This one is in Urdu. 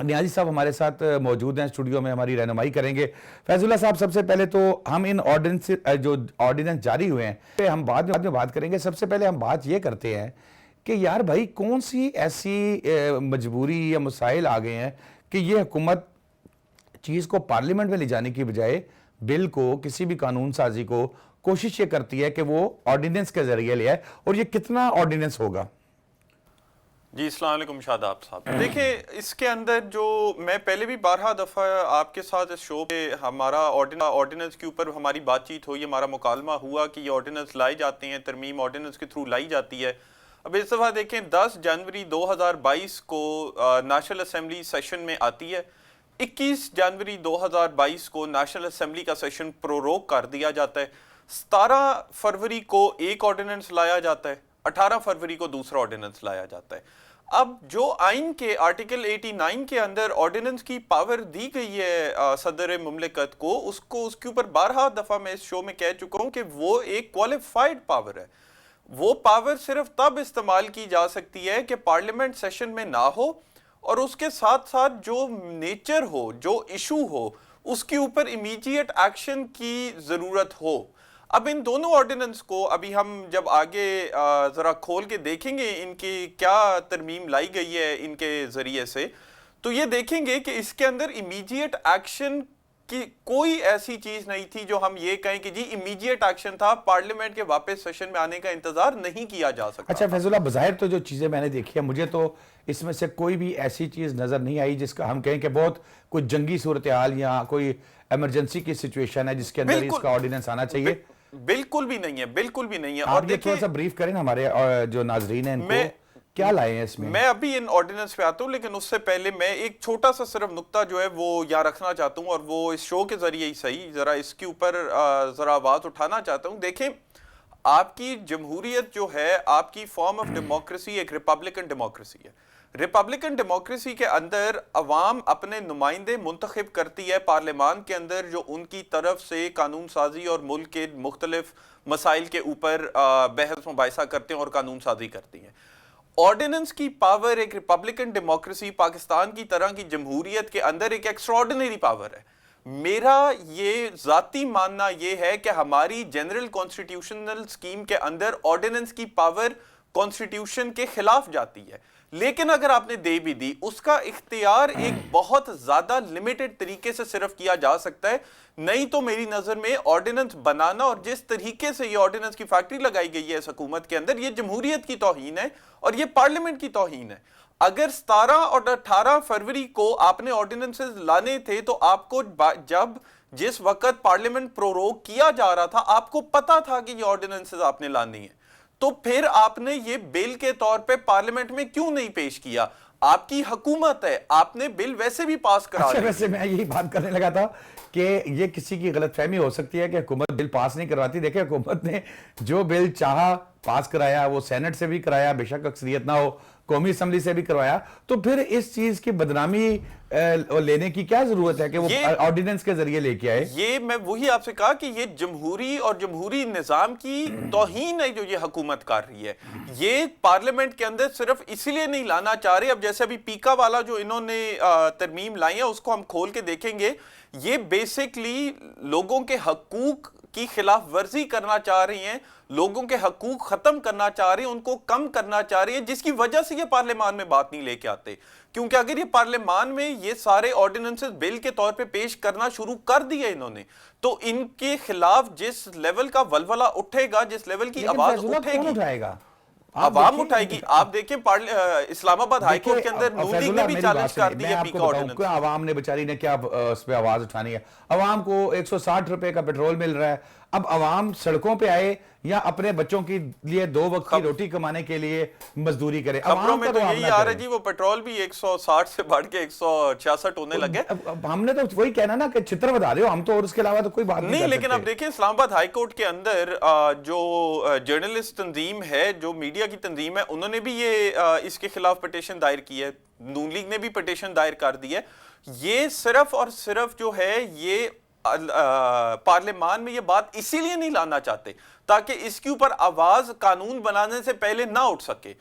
نیازی صاحب ہمارے ساتھ موجود ہیں اسٹوڈیو میں، ہماری رہنمائی کریں گے۔ فیض اللہ صاحب، سب سے پہلے تو ہم ان آرڈیننس جاری ہوئے ہیں ہم بعد میں بات کریں گے۔ سب سے پہلے ہم بات یہ کرتے ہیں کہ یار بھائی کون سی ایسی مجبوری یا مسائل آ گئے ہیں کہ یہ حکومت چیز کو پارلیمنٹ میں لے جانے کی بجائے بل کو، کسی بھی قانون سازی کو، کوشش یہ کرتی ہے کہ وہ آرڈیننس کے ذریعے لے آئے، اور یہ کتنا آرڈیننس ہوگا؟ جی السلام علیکم شاداب صاحب۔ دیکھیں اس کے اندر جو میں پہلے بھی بارہا دفعہ آپ کے ساتھ اس شو پہ ہمارا آرڈیننس کے اوپر ہماری بات چیت ہوئی، ہمارا مکالمہ ہوا کہ یہ آرڈیننس لائے جاتے ہیں، ترمیم آرڈیننس کے تھرو لائی جاتی ہے۔ اب اس دفعہ دیکھیں 10 جنوری 2022 کو نیشنل اسمبلی سیشن میں آتی ہے، 21 جنوری 2022 کو نیشنل اسمبلی کا سیشن پروروگ کر دیا جاتا ہے، 17 فروری کو ایک آرڈیننس لایا جاتا ہے، 18 فروری کو دوسرا آرڈیننس لایا جاتا ہے۔ اب جو آئین کے آرٹیکل 89 کے اندر آرڈیننس کی پاور دی گئی ہے صدر مملکت کو اس کے اوپر بارہا دفعہ میں اس شو میں کہہ چکا ہوں کہ وہ ایک کوالیفائڈ پاور ہے۔ وہ پاور صرف تب استعمال کی جا سکتی ہے کہ پارلیمنٹ سیشن میں نہ ہو، اور اس کے ساتھ ساتھ جو نیچر ہو، جو ایشو ہو، اس کے اوپر امیڈیٹ ایکشن کی ضرورت ہو۔ اب ان دونوں آرڈیننس کو ابھی ہم جب آگے ذرا کھول کے دیکھیں گے ان کی کیا ترمیم لائی گئی ہے ان کے ذریعے سے، تو یہ دیکھیں گے کہ اس کے اندر امیڈیٹ ایکشن کی کوئی ایسی چیز نہیں تھی جو ہم یہ کہیں کہ جی امیڈیٹ ایکشن تھا، پارلیمنٹ کے واپس سیشن میں آنے کا انتظار نہیں کیا جا سکتا۔ اچھا فیض اللہ، بظاہر تو جو چیزیں میں نے دیکھی ہیں، مجھے تو اس میں سے کوئی بھی ایسی چیز نظر نہیں آئی جس کا ہم کہیں کہ بہت کوئی جنگی صورتحال یا کوئی ایمرجنسی کی سچویشن ہے جس کے اندر اس کا آرڈیننس آنا چاہیے۔ بالکل بھی نہیں ہے، بالکل بھی نہیں ہے۔ اور یہ تھوڑا سا بریف کریں ہمارے جو ناظرین ہیں ان کو کیا لائے ہیں اس میں۔ میں ابھی ان آرڈیننس پہ آتا ہوں، لیکن اس سے پہلے میں ایک چھوٹا سا صرف نقطہ جو ہے وہ یہاں رکھنا چاہتا ہوں، اور وہ اس شو کے ذریعے ہی صحیح ذرا اس کے اوپر ذرا آواز اٹھانا چاہتا ہوں۔ دیکھیں آپ کی جمہوریت جو ہے، آپ کی فارم آف ڈیموکریسی ایک ریپبلکن ڈیموکریسی ہے۔ ریپبلکن ڈیموکریسی کے اندر عوام اپنے نمائندے منتخب کرتی ہے پارلیمان کے اندر، جو ان کی طرف سے قانون سازی اور ملک کے مختلف مسائل کے اوپر بحث مباحثہ کرتے ہیں اور قانون سازی کرتی ہیں۔ آرڈیننس کی پاور ایک ریپبلکن ڈیموکریسی، پاکستان کی طرح کی جمہوریت کے اندر ایک ایکسٹراڈنری پاور ہے۔ میرا یہ ذاتی ماننا یہ ہے کہ ہماری جنرل کانسٹیٹیوشنل سکیم کے اندر آرڈیننس کی پاور کانسٹیٹیوشن کے خلاف جاتی ہے، لیکن اگر آپ نے دے بھی دی، اس کا اختیار ایک بہت زیادہ لیمیٹڈ طریقے سے صرف کیا جا سکتا ہے۔ نہیں تو میری نظر میں آرڈیننس بنانا اور جس طریقے سے یہ آرڈیننس کی فیکٹری لگائی گئی ہے اس حکومت کے اندر، یہ جمہوریت کی توہین ہے اور یہ پارلیمنٹ کی توہین ہے۔ اگر 17 اور 18 فروری کو آپ نے آرڈیننسز لانے تھے تو آپ کو جس وقت پارلیمنٹ پروروگ کیا جا رہا تھا، آپ کو پتا تھا کہ یہ آرڈیننسز آپ نے لانی ہے، تو پھر آپ نے یہ بل کے طور پہ پارلیمنٹ میں کیوں نہیں پیش کیا؟ آپ کی حکومت ہے، آپ نے بل ویسے بھی پاس کرا دیا۔ ویسے میں یہی بات کرنے لگا تھا کہ یہ کسی کی غلط فہمی ہو سکتی ہے کہ حکومت بل پاس نہیں کرواتی۔ دیکھیں حکومت نے جو بل چاہا پاس کرایا، وہ سینٹ سے بھی کرایا، بے شک اکثریت نہ ہو، قومی اسمبلی سے بھی کروایا، تو پھر اس چیز کی بدنامی لینے کی کیا ضرورت ہے کہ وہ آرڈیننس کے ذریعے لے کے آئے؟ یہ میں وہی آپ سے کہا کہ یہ جمہوری اور جمہوری نظام کی توہین ہے جو یہ حکومت کر رہی ہے۔ یہ پارلیمنٹ کے اندر صرف اس لیے نہیں لانا چاہ رہے۔ اب جیسے ابھی پیکا والا جو انہوں نے ترمیم لائی ہے اس کو ہم کھول کے دیکھیں گے، یہ بیسکلی لوگوں کے حقوق کی خلاف ورزی کرنا چاہ رہی ہیں، لوگوں کے حقوق ختم کرنا چاہ رہی ہیں، ان کو کم کرنا چاہ رہی ہیں، جس کی وجہ سے یہ پارلیمان میں بات نہیں لے کے آتے۔ کیونکہ اگر یہ پارلیمان میں یہ سارے آرڈیننسز بل کے طور پہ پیش کرنا شروع کر دیے انہوں نے، تو ان کے خلاف جس لیول کا ولولہ اٹھے گا، جس لیول کی آواز اٹھے گی، عوام اٹھائے گی۔ آپ دیکھیں اسلام آباد ہائی کورٹ کے اندر نون لیگ نے بھی چیلنج کر دی ہے پیکا آرڈیننس۔ عوام نے بیچاری نے کیا اس پہ آواز اٹھانی ہے؟ عوام کو 160 روپے کا پیٹرول مل رہا ہے، اب عوام سڑکوں پہ آئے یا اپنے بچوں کے لیے 2 وقت کی روٹی کمانے کے لیے مزدوری کرے؟ خبروں میں تو یہی آ رہا ہے جی، وہ پیٹرول بھی 160 سے بڑھ کے 166 ہونے لگے۔ ہم نے تو وہی کہنا نا کہ چتر بتا دے ہم تو، اور اس کے علاوہ تو کوئی بات نہیں۔ لیکن اب دیکھیں اسلام آباد ہائی کورٹ کے اندر جو جرنلسٹ تنظیم ہے، جو میڈیا کی تنظیم ہے، انہوں نے بھی یہ اس کے خلاف پٹیشن دائر کی ہے، نون لیگ نے بھی پٹیشن دائر کر دی ہے۔ یہ صرف اور صرف جو ہے یہ پارلیمان میں یہ بات اسی لیے نہیں لانا چاہتے تاکہ اس کے اوپر آواز قانون بنانے سے پہلے نہ اٹھ سکے۔